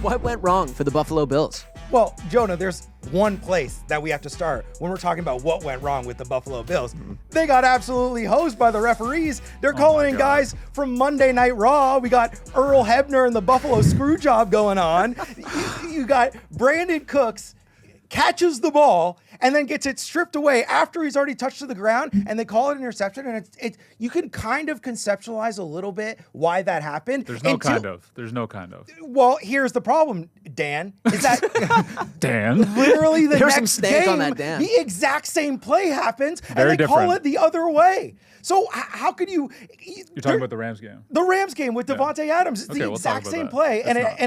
What went wrong for the Buffalo Bills? Well, Jonah, there's one place that we have to start when we're talking about what went wrong with the Buffalo Bills. They got absolutely hosed by the referees. They're calling in guys from Monday Night Raw. We got Earl Hebner and the Buffalo Screwjob going on. You got Brandon Cooks catches the ball and then gets it stripped away after he's already touched to the ground, and they call it an interception. And it's you can kind of conceptualize a little bit why that happened. There's no kind of. Well, here's the problem, Dan, is that Dan? literally the There's some next snake game, on that Dan. the exact same play happens, Very and they call different. it the other way. So how could you? You're talking about the Rams game. The Rams game with Devontae Adams. It's Okay, the we'll exact talk about same that. play,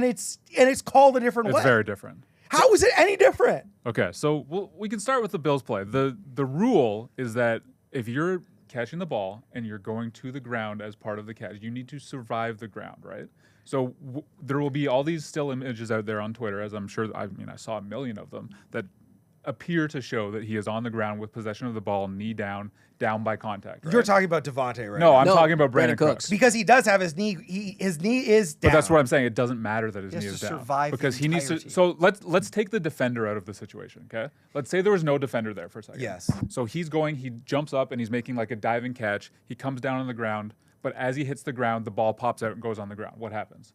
It's and it's called a different way. It's very different. How is it any different? Okay, so we can start with the Bills play. The rule is that if you're catching the ball and you're going to the ground as part of the catch, you need to survive the ground, right? So there will be all these still images out there on Twitter, as I'm sure, I saw a million of them, that appear to show that he is on the ground with possession of the ball, knee down by contact. Right? You're talking about Devontae, right? No, I'm No, talking about Brandon Brandon Cooks. Cooks. Because he does have his knee. His knee is down. But that's what I'm saying. It doesn't matter that his He has knee is to down survive the because he needs to. entirety. So let's take the defender out of the situation. Okay, let's say there was no defender there for a second. Yes. So he jumps up and he's making like a diving catch. He comes down on the ground, but as he hits the ground, the ball pops out and goes on the ground. What happens?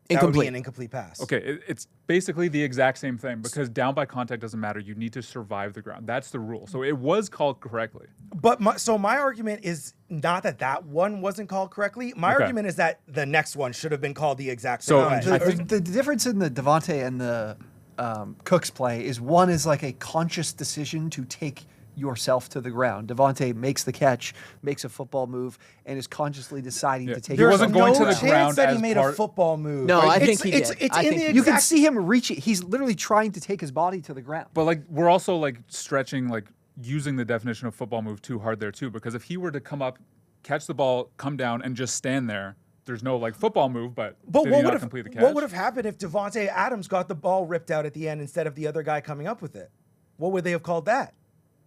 That would be Incomplete. an incomplete pass. Okay, it's basically the exact same thing because down by contact doesn't matter. You need to survive the ground. That's the rule. So it was called correctly. But my argument is not that one wasn't called correctly. My Okay. argument is that the next one should have been called the exact same So way. I think- The difference in the Devontae and the Cooks play is one is like a conscious decision to take yourself to the ground. Devontae makes the catch, makes a football move, and is consciously deciding to take He wasn't no going to the chance ground that he as made a part- football move. No, I It's- think he it's, did. It's I in think the he You can exact- see him reach it. He's literally trying to take his body to the ground. But like we're also like stretching like using the definition of football move too hard there too because if he were to come up, catch the ball, come down, and just stand there, there's no like football move. But did But he what not would complete the have catch? what would have happened if Devontae Adams got the ball ripped out at the end instead of the other guy coming up with it? What would they have called that?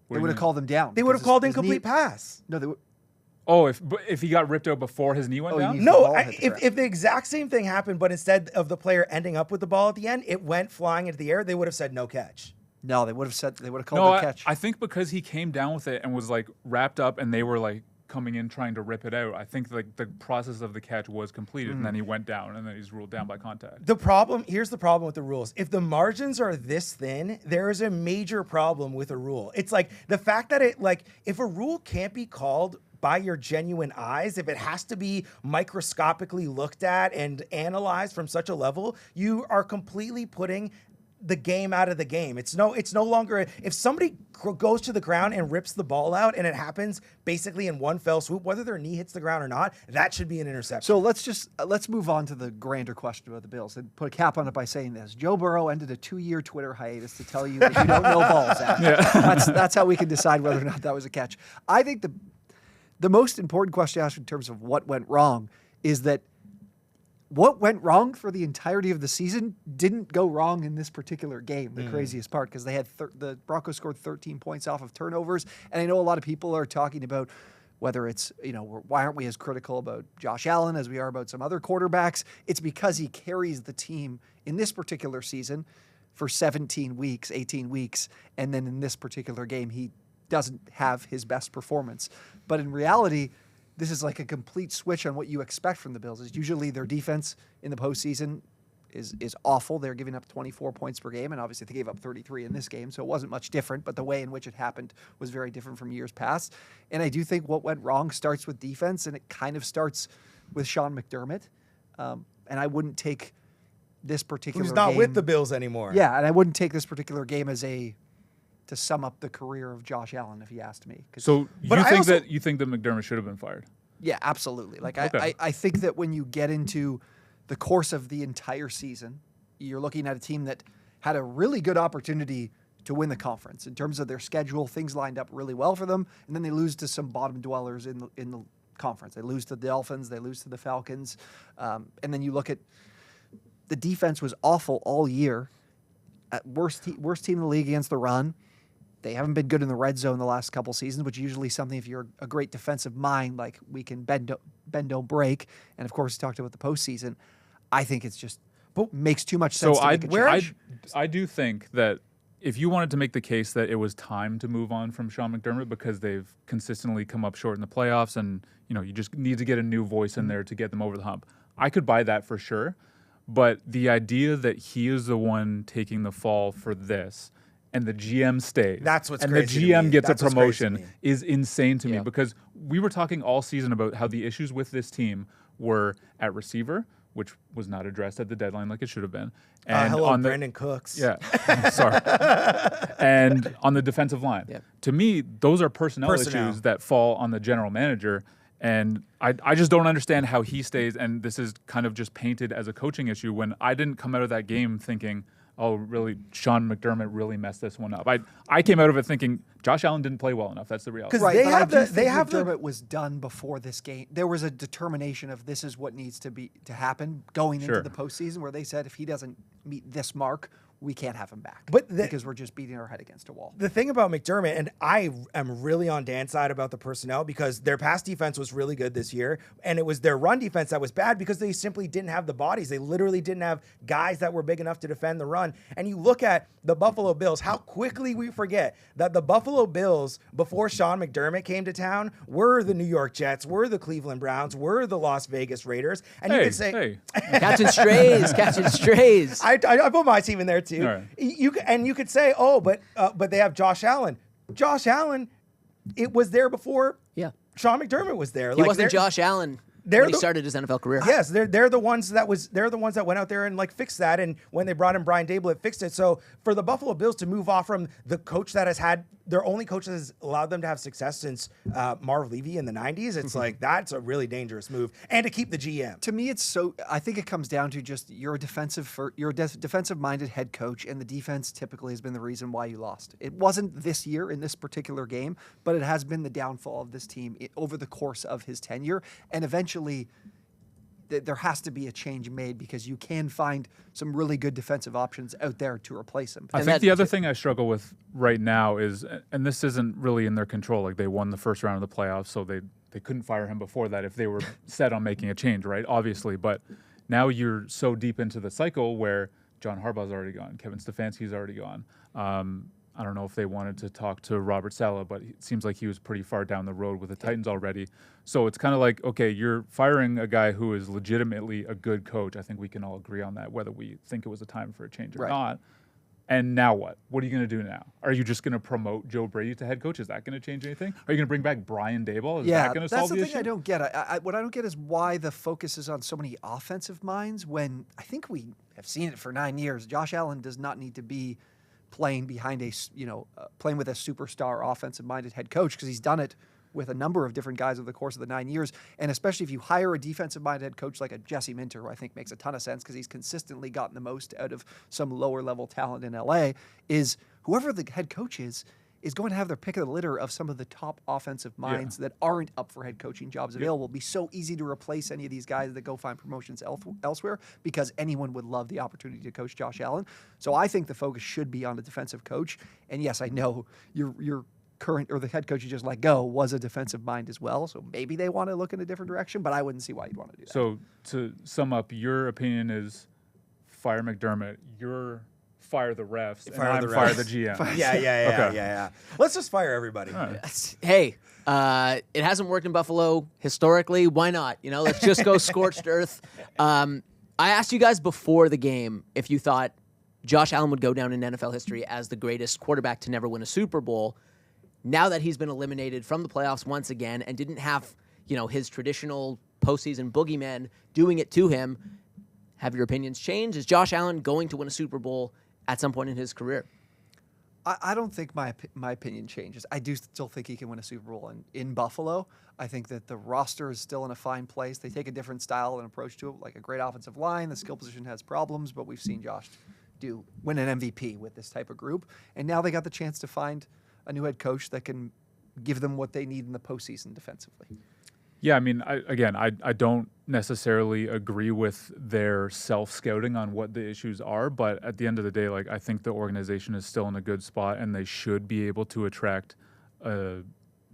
What They do you would have mean? called him down. They would have because called his knee- incomplete pass. No, they would. Oh, if he got ripped out before his knee went Oh, down? you- the No, ball hit the ground. if the exact same thing happened, but instead of the player ending up with the ball at the end, it went flying into the air, they would have said no catch. No, they would have said they would have called No, the catch. I think because he came down with it and was like wrapped up and they were like coming in trying to rip it out, I think like the process of the catch was completed and then he went down and then he's ruled down by contact. Here's the problem with the rules. If the margins are this thin, there is a major problem with a rule. It's like the fact that if a rule can't be called by your genuine eyes, if it has to be microscopically looked at and analyzed from such a level, you are completely putting the game out of the game. It's no longer, if somebody goes to the ground and rips the ball out and it happens basically in one fell swoop, whether their knee hits the ground or not, that should be an interception. So let's move on to the grander question about the Bills and put a cap on it by saying this: Joe Burrow ended a 2-year Twitter hiatus to tell you that you don't know balls. That's how we can decide whether or not that was a catch. I think the most important question to ask in terms of what went wrong is that what went wrong for the entirety of the season didn't go wrong in this particular game. The craziest part, because they had the Broncos scored 13 points off of turnovers, and I know a lot of people are talking about whether it's why aren't we as critical about Josh Allen as we are about some other quarterbacks? It's because he carries the team in this particular season for 17 weeks, 18 weeks, and then in this particular game he doesn't have his best performance. But in reality, this is like a complete switch on what you expect from the Bills. Is usually their defense in the postseason is awful. They're giving up 24 points per game, and obviously they gave up 33 in this game, so it wasn't much different, but the way in which it happened was very different from years past. And I do think what went wrong starts with defense, and it kind of starts with Sean McDermott. And I wouldn't take this particular Who's not game, with the Bills anymore. Yeah, and I wouldn't take this particular game as to sum up the career of Josh Allen, if you asked me. 'Cause So But I also- you think that McDermott should have been fired? yeah, absolutely. Like Okay. I think that when you get into the course of the entire season, you're looking at a team that had a really good opportunity to win the conference in terms of their schedule. Things lined up really well for them, and then they lose to some bottom dwellers in the conference. They lose to the Dolphins, they lose to the Falcons, and then you look at the defense was awful all year. At worst team in the league against the run. They haven't been good in the red zone the last couple seasons, which is usually something if you're a great defensive mind, like we can bend, don't break. And of course, we talked about the postseason. I think it's just makes too much sense So to make a change. I do think that if you wanted to make the case that it was time to move on from Sean McDermott because they've consistently come up short in the playoffs and, you just need to get a new voice in there to get them over the hump, I could buy that for sure. But the idea that he is the one taking the fall for this and the GM stays That's what's and crazy the to GM me. gets That's a what's crazy to promotion me. is insane to me because we were talking all season about how the issues with this team were at receiver, which was not addressed at the deadline like it should have been. And Hello, on the Brandon Cooks. Yeah, sorry. And on the defensive line. Yeah. To me, those are personnel issues that fall on the general manager. And I just don't understand how he stays, and this is kind of just painted as a coaching issue when I didn't come out of that game thinking, oh, really, Sean McDermott really messed this one up. I came out of it thinking Josh Allen didn't play well enough. That's the reality. Because Right, they but have I do the think they have the McDermott was done before this game. There was a determination of this is what needs to happen going into the postseason, where they said if he doesn't meet this mark, we can't have him back. Because we're just beating our head against a wall. The thing about McDermott, and I am really on Dan's side about the personnel because their pass defense was really good this year, and it was their run defense that was bad because they simply didn't have the bodies. They literally didn't have guys that were big enough to defend the run. And you look at the Buffalo Bills, how quickly we forget that the Buffalo Bills, before Sean McDermott came to town, were the New York Jets, were the Cleveland Browns, were the Las Vegas Raiders. And you could say, catching strays. I put my team in there too. Right. You could say, oh, but they have Josh Allen. Josh Allen, it was there before. Yeah. Sean McDermott was there. He wasn't Josh Allen when he started his NFL career. Yes, they're the ones that went out there and fixed that. And when they brought in Brian Dable, it fixed it. So for the Buffalo Bills to move off from the coach that has had their only coach that has allowed them to have success since Marv Levy in the 90s, it's like that's a really dangerous move. And to keep the GM. To me, I think it comes down to just you're a defensive-minded head coach, and the defense typically has been the reason why you lost. It wasn't this year in this particular game, but it has been the downfall of this team over the course of his tenure, and eventually there has to be a change made because you can find some really good defensive options out there to replace him. I think the other thing I struggle with right now is, and this isn't really in their control, like they won the first round of the playoffs, so they couldn't fire him before that if they were set on making a change, right? Obviously, but now you're so deep into the cycle where John Harbaugh's already gone, Kevin Stefanski's already gone. I don't know if they wanted to talk to Robert Saleh, but it seems like he was pretty far down the road with the Titans already. So it's kind of like, okay, you're firing a guy who is legitimately a good coach. I think we can all agree on that, whether we think it was a time for a change or not. And now what? What are you going to do now? Are you just going to promote Joe Brady to head coach? Is that going to change anything? Are you going to bring back Brian Daboll? Is that going to solve the issue? That's the thing I don't get. What I don't get is why the focus is on so many offensive minds when I think we have seen it for 9 years. Josh Allen does not need to be playing behind playing with a superstar offensive-minded head coach because he's done it with a number of different guys over the course of the 9 years. And especially if you hire a defensive-minded head coach like a Jesse Minter, who I think makes a ton of sense because he's consistently gotten the most out of some lower-level talent in L.A., is whoever the head coach is going to have their pick of the litter of some of the top offensive minds that aren't up for head coaching jobs available. It'll be so easy to replace any of these guys that go find promotions elsewhere because anyone would love the opportunity to coach Josh Allen. So I think the focus should be on a defensive coach. And yes, I know your current or the head coach you just let go was a defensive mind as well. So maybe they want to look in a different direction, but I wouldn't see why you'd want to do that. So to sum up, your opinion is fire McDermott. Fire the refs, and fire the GM. Yeah. Let's just fire everybody. Right. Hey, it hasn't worked in Buffalo historically. Why not? Let's just go scorched earth. I asked you guys before the game if you thought Josh Allen would go down in NFL history as the greatest quarterback to never win a Super Bowl. Now that he's been eliminated from the playoffs once again and didn't have, his traditional postseason boogeyman doing it to him, have your opinions changed? Is Josh Allen going to win a Super Bowl at some point in his career? I don't think my opinion changes. I do still think he can win a Super Bowl in Buffalo. I think that the roster is still in a fine place. They take a different style and approach to it, like a great offensive line. The skill position has problems, but we've seen Josh win an MVP with this type of group. And now they got the chance to find a new head coach that can give them what they need in the postseason defensively. Yeah, I mean, I don't necessarily agree with their self-scouting on what the issues are, but at the end of the day, I think the organization is still in a good spot, and they should be able to attract a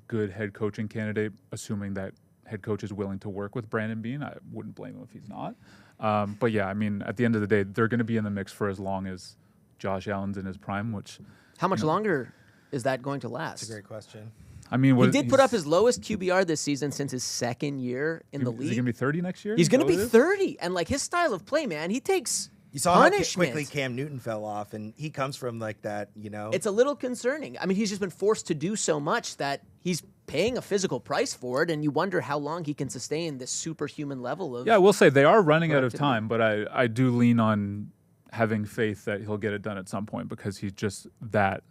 good head coaching candidate, assuming that head coach is willing to work with Brandon Beane. I wouldn't blame him if he's not. But yeah, I mean, at the end of the day, they're going to be in the mix for as long as Josh Allen's in his prime. Which, How much longer is that going to last? That's a great question. I mean, He did put up his lowest QBR this season since his second year in the Is he league. going to be 30 next year? He's going to Is be that what it is? 30, and like his style of play, man, he takes You saw how punishment. quickly Cam Newton fell off, and he comes from like that, you know. It's a little concerning. I mean, he's just been forced to do so much that he's paying a physical price for it, and you wonder how long he can sustain this superhuman level of. Yeah, I will say they are running out of time, but I do lean on having faith that he'll get it done at some point because he's just that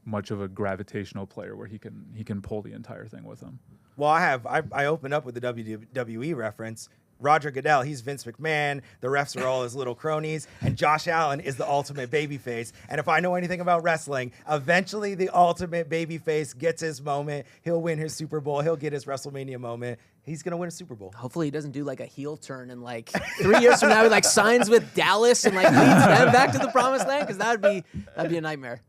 much of a gravitational player where he can pull the entire thing with him. Well, I opened up with the WWE reference. Roger Goodell, he's Vince McMahon. The refs are all his little cronies. And Josh Allen is the ultimate babyface. And if I know anything about wrestling, eventually the ultimate babyface gets his moment. He'll win his Super Bowl. He'll get his WrestleMania moment. He's going to win a Super Bowl. Hopefully he doesn't do like a heel turn and like 3 years from now he like signs with Dallas and like leads them back to the promised land because that'd be a nightmare.